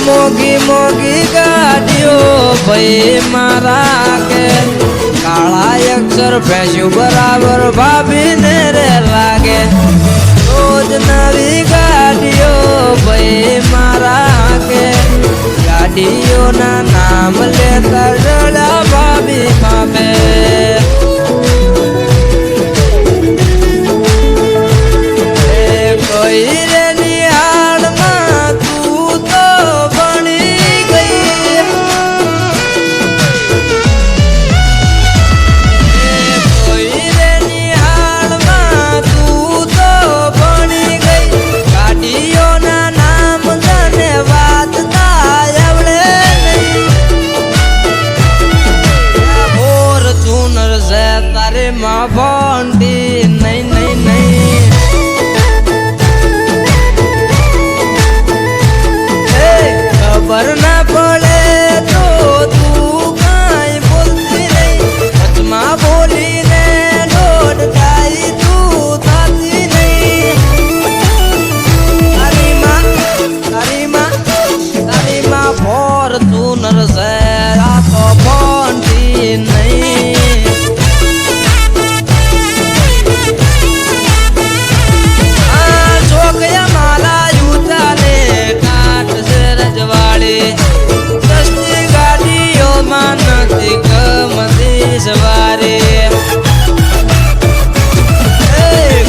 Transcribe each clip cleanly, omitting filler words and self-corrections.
મોગી મોગી ગાડીઓ ભાઈ મારા કે કાળા અક્ષર ભેંસ્યું બરાબર ભાભીને રે લાગે રોજ નવી ગાડીઓ ભાઈ મારા કે ગાડીઓના નામ લેતા રડા ભાભી માપે કોઈ રે નિહાળમાં તું તો બની ગઈ કોઈ રે નિહાળમાં તું તો બની ગઈ ગાડીઓના નામ તને વાંચતા આવડે નહીં ફોર્ચ્યુનર છે તારે માં ભંડી નહીં નહીં નહીં ખબર ના પડે તો તું કાંઈ બોલતી નહીં વચમાં બોલીને દોઢ થાય તું થતી નહીં તારી માં ફોર્ચ્યુનર છે આ તો ભંડી નહીં ચોકયા માલા યુતાને કાટ છે રજવાડી સસ્તી ગાડીઓમાં નથી ગમતી સવારી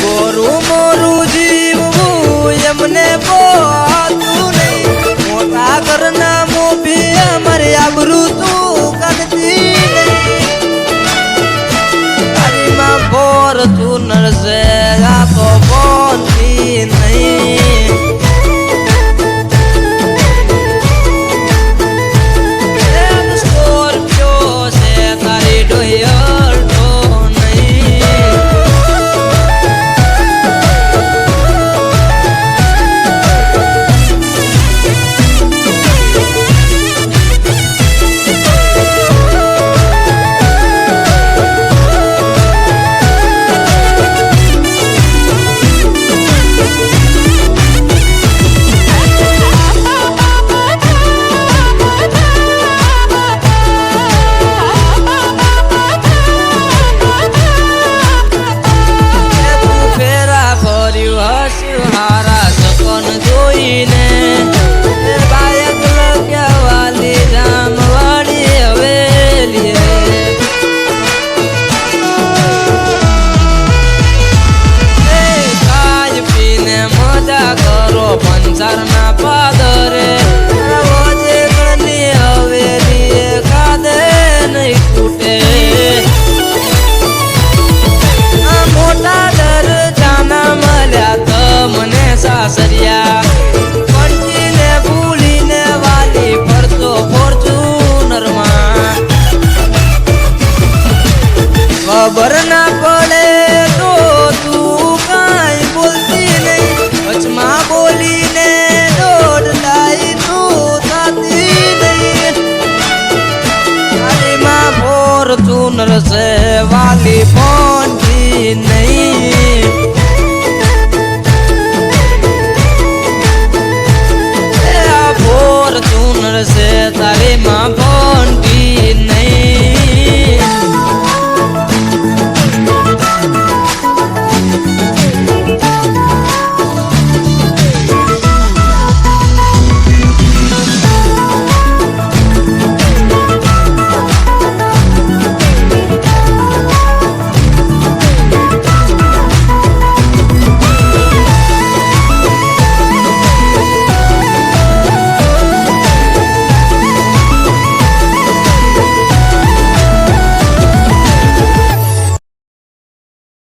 ગોરું મોરું જીવવું એમને પોતું નહીં મોટા ઘરના મોભી અમારી આબરૂ તું કાઢતી નહીં તારી માં ફોર્ચ્યુનર છે આ તો બોલતી નહીં સ્કોર્પિયો છે તારી ડોયર તો નહીં હારા સપન જોઈને બાયક લગ્યા વાલી રામવાડી હવેલી ખાઈ પીને મજા કરો પંચારના પાદરે રોજે ગણની હવેલી ખાધે નહીં તૂટે મોટા દરજાના મળ્યા મને સાસરિયા પંટીને ભૂલીને વાલી ફરતો ફોર્ચ્યુનરમાં ખબર ના પડે તો તું કાંઈ બોલતી નહીં વચમાં બોલીને દોઢ થાય તું થતી નહીં તારી માં ફોર્ચ્યુનર છે